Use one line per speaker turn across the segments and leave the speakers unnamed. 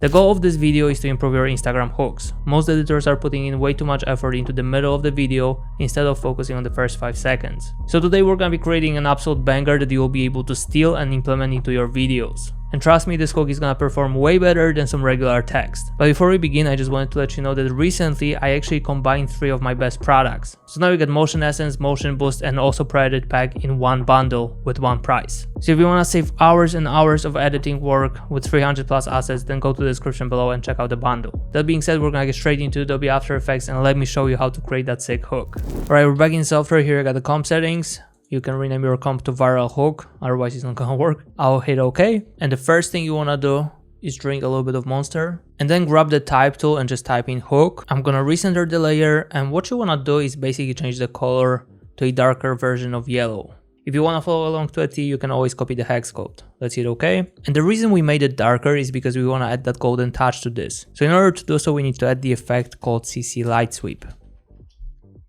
The goal of this video is to improve your Instagram hooks. Most editors are putting in way too much effort into the middle of the video instead of focusing on the first 5 seconds. So today we're gonna be creating an absolute banger that you will be able to steal and implement into your videos. And trust me, this hook is gonna perform way better than some regular text. But before we begin, I just wanted to let you know that recently I actually combined 3 of my best products. So now you get Motion Essence, Motion Boost, and also Pre-Edit Pack in one bundle with one price. So if you wanna save hours and hours of editing work with 300 plus assets, then go to the description below and check out the bundle. That being said, we're gonna get straight into Adobe After Effects and let me show you how to create that sick hook. Alright, we're back in software. Here I got the comp settings. You can rename your comp to viral hook, otherwise it's not gonna work. I'll hit OK. And the first thing you wanna do is drink a little bit of Monster. And then grab the type tool and just type in hook. I'm gonna recenter the layer, and what you wanna do is basically change the color to a darker version of yellow. If you wanna follow along to a T, you can always copy the hex code. Let's hit OK. And the reason we made it darker is because we wanna add that golden touch to this. So in order to do so, we need to add the effect called CC Light Sweep.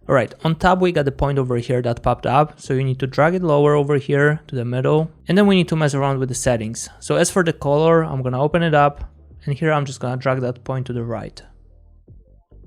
Alright, on top we got the point over here that popped up, so you need to drag it lower over here to the middle, and then we need to mess around with the settings. So as for the color, I'm gonna open it up, and here I'm just gonna drag that point to the right.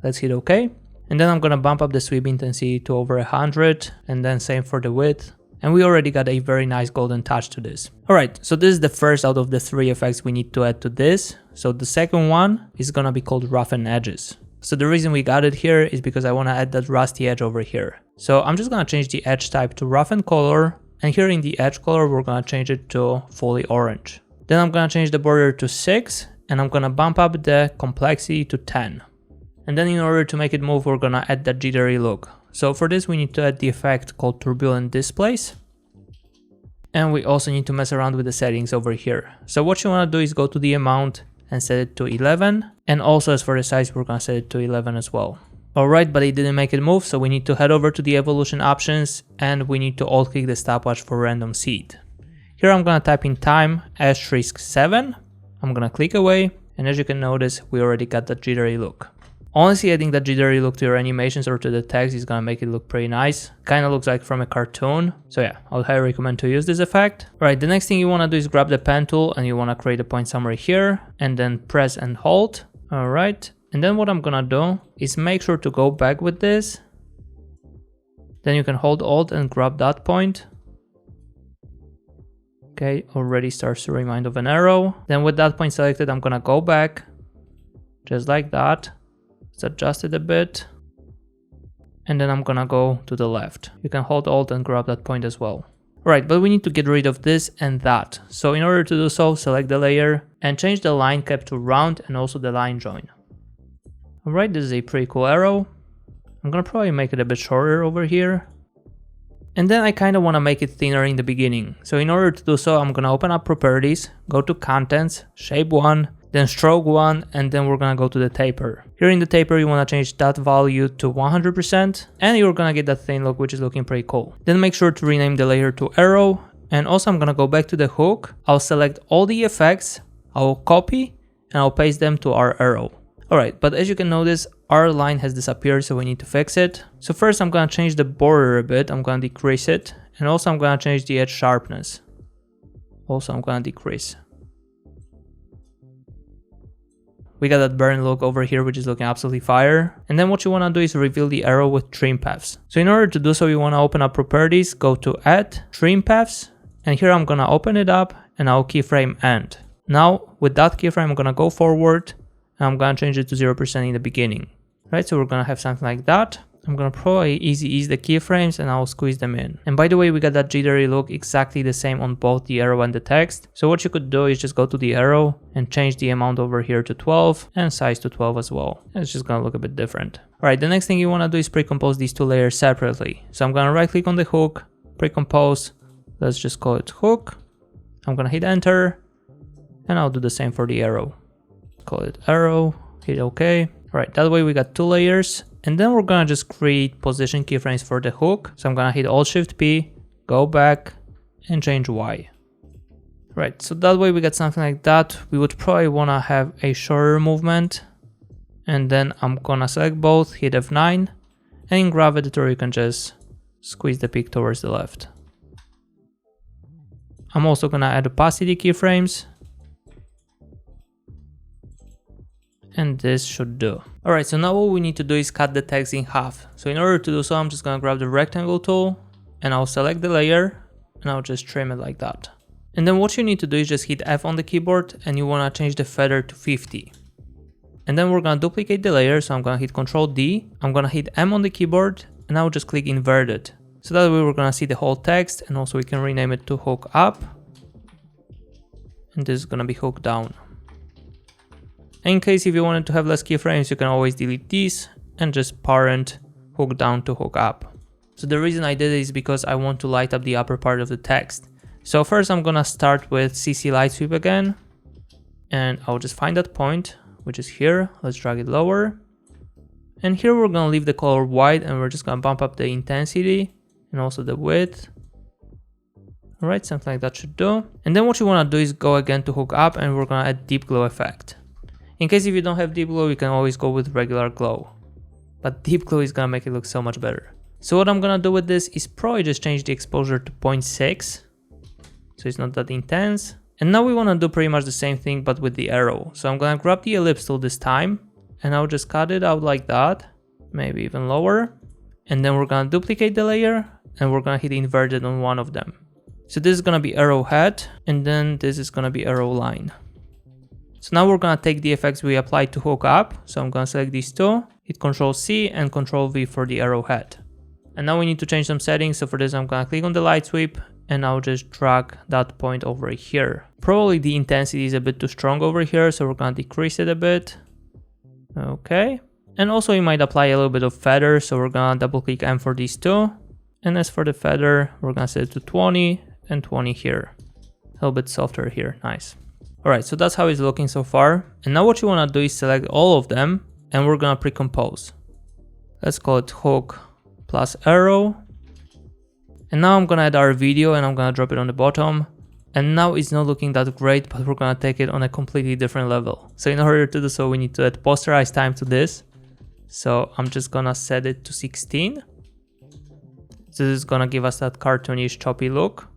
Let's hit OK, and then I'm gonna bump up the sweep intensity to over 100, and then same for the width, and we already got a very nice golden touch to this. Alright, so this is the first out of the 3 effects we need to add to this. So the second one is gonna be called Roughen Edges. So the reason we got it here is because I want to add that rusty edge over here. So I'm just going to change the edge type to roughen color, and here in the edge color we're going to change it to fully orange. Then I'm going to change the border to 6, and I'm going to bump up the complexity to 10. And then in order to make it move, we're going to add that jittery look. So for this we need to add the effect called turbulent displace. And we also need to mess around with the settings over here. So what you want to do is go to the amount and set it to 11, and also as for the size we're gonna set it to 11 as well. Alright, but it didn't make it move, so we need to head over to the evolution options, and we need to alt click the stopwatch for random seed. Here I'm gonna type in time * 7, I'm gonna click away, and as you can notice we already got that jittery look. Honestly, adding that jittery look to your animations or to the text is gonna make it look pretty nice. Kinda looks like from a cartoon. So yeah, I would highly recommend to use this effect. Alright, the next thing you wanna do is grab the pen tool and you wanna create a point somewhere here and then press and hold. Alright, and then what I'm gonna do is make sure to go back with this. Then you can hold Alt and grab that point. Okay, already starts to remind of an arrow. Then with that point selected, I'm gonna go back just like that. Let's adjust it a bit, and then I'm gonna go to the left. You can hold Alt and grab that point as well. Right, but we need to get rid of this and that. So in order to do so, select the layer and change the line cap to round and also the line join. Alright, this is a pretty cool arrow. I'm gonna probably make it a bit shorter over here. And then I kind of want to make it thinner in the beginning. So in order to do so, I'm gonna open up properties, go to contents, shape 1, then stroke 1, and then we're gonna go to the taper. Here in the taper you wanna change that value to 100%, and you're gonna get that thin look, which is looking pretty cool. Then make sure to rename the layer to arrow, and also I'm gonna go back to the hook. I'll select all the effects, I'll copy, and I'll paste them to our arrow. Alright, but as you can notice, our line has disappeared, so we need to fix it. So first I'm gonna change the border a bit, I'm gonna decrease it, and also I'm gonna change the edge sharpness. Also I'm gonna decrease. We got that burn look over here, which is looking absolutely fire. And then what you want to do is reveal the arrow with trim paths. So in order to do so, you want to open up properties, go to add, trim paths, and here I'm going to open it up and I'll keyframe end. Now with that keyframe, I'm going to go forward and I'm going to change it to 0% in the beginning. Right, so we're going to have something like that. I'm gonna probably easy ease the keyframes and I'll squeeze them in. And by the way, we got that jittery look exactly the same on both the arrow and the text. So what you could do is just go to the arrow and change the amount over here to 12 and size to 12 as well. And it's just gonna look a bit different. Alright, the next thing you wanna do is pre-compose these 2 layers separately. So I'm gonna right click on the hook, pre-compose, let's just call it hook. I'm gonna hit enter and I'll do the same for the arrow. Call it arrow, hit OK. Alright, that way we got 2 layers. And then we're gonna just create position keyframes for the hook. So I'm gonna hit Alt-Shift-P, go back, and change Y. Right, so that way we got something like that. We would probably wanna have a shorter movement. And then I'm gonna select both, hit F9, and in Graph Editor you can just squeeze the peak towards the left. I'm also gonna add opacity keyframes. And this should do. Alright, so now what we need to do is cut the text in half. So in order to do so, I'm just gonna grab the rectangle tool and I'll select the layer and I'll just trim it like that. And then what you need to do is just hit F on the keyboard and you wanna change the feather to 50. And then we're gonna duplicate the layer, so I'm gonna hit Ctrl D, I'm gonna hit M on the keyboard and I'll just click inverted. So that way we're gonna see the whole text, and also we can rename it to hook up. And this is gonna be hook down. In case if you wanted to have less keyframes, you can always delete these and just parent hook down to hook up. So the reason I did it is because I want to light up the upper part of the text. So first I'm gonna start with CC light sweep again, and I'll just find that point, which is here. Let's drag it lower. And here we're gonna leave the color white and we're just gonna bump up the intensity and also the width. Alright, something like that should do. And then what you wanna do is go again to hook up and we're gonna add deep glow effect. In case if you don't have deep glow, you can always go with regular glow. But deep glow is gonna make it look so much better. So what I'm gonna do with this is probably just change the exposure to 0.6. So it's not that intense. And now we wanna do pretty much the same thing but with the arrow. So I'm gonna grab the ellipse tool this time and I'll just cut it out like that. Maybe even lower. And then we're gonna duplicate the layer and we're gonna hit inverted on one of them. So this is gonna be arrow head and then this is gonna be arrow line. So now we're gonna take the effects we applied to hook up. So I'm gonna select these two, hit Ctrl C and Ctrl V for the arrow head. And now we need to change some settings. So for this, I'm gonna click on the light sweep and I'll just drag that point over here. Probably the intensity is a bit too strong over here, so we're gonna decrease it a bit. Okay. And also you might apply a little bit of feather, so we're gonna double click M for these two. And as for the feather, we're gonna set it to 20 and 20 here. A little bit softer here, nice. Alright, so that's how it's looking so far. And now what you wanna do is select all of them and we're gonna pre-compose. Let's call it hook plus arrow. And now I'm gonna add our video and I'm gonna drop it on the bottom. And now it's not looking that great, but we're gonna take it on a completely different level. So in order to do so, we need to add posterize time to this. So I'm just gonna set it to 16. So this is gonna give us that cartoonish choppy look.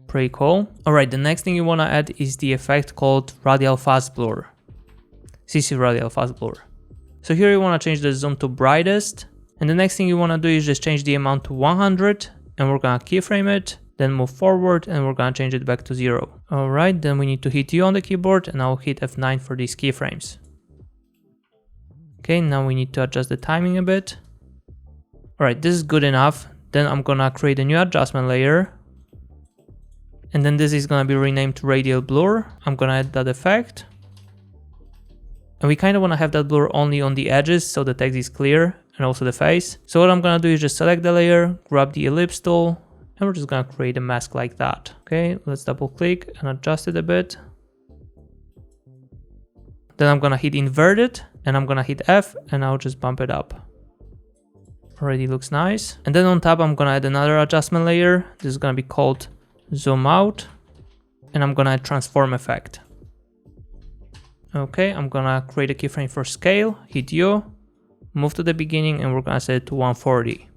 Pretty cool. Alright, the next thing you wanna add is the effect called radial fast blur. CC radial fast blur. So here you wanna change the zoom to brightest. And the next thing you wanna do is just change the amount to 100 and we're gonna keyframe it, then move forward and we're gonna change it back to 0. Alright, then we need to hit U on the keyboard and I'll hit F9 for these keyframes. Okay, now we need to adjust the timing a bit. Alright, this is good enough. Then I'm gonna create a new adjustment layer. And then this is gonna be renamed to radial blur. I'm gonna add that effect. And we kind of wanna have that blur only on the edges so the text is clear and also the face. So what I'm gonna do is just select the layer, grab the ellipse tool, and we're just gonna create a mask like that. Okay, let's double click and adjust it a bit. Then I'm gonna hit inverted and I'm gonna hit F and I'll just bump it up. Already looks nice. And then on top, I'm gonna add another adjustment layer. This is gonna be called zoom out and I'm gonna add transform effect. Okay, I'm gonna create a keyframe for scale, hit U, move to the beginning and we're gonna set it to 140.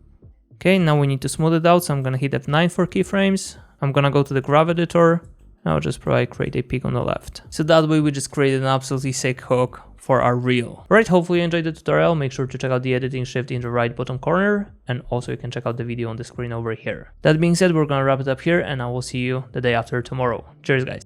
Okay, now we need to smooth it out, so I'm gonna hit F9 for keyframes. I'm gonna go to the graph editor and I'll just probably create a peak on the left. So that way we just created an absolutely sick hook for our reel. Right, hopefully you enjoyed the tutorial. Make sure to check out the editing shift in the right bottom corner, and also you can check out the video on the screen over here. That being said, we're gonna wrap it up here and I will see you the day after tomorrow. Cheers guys.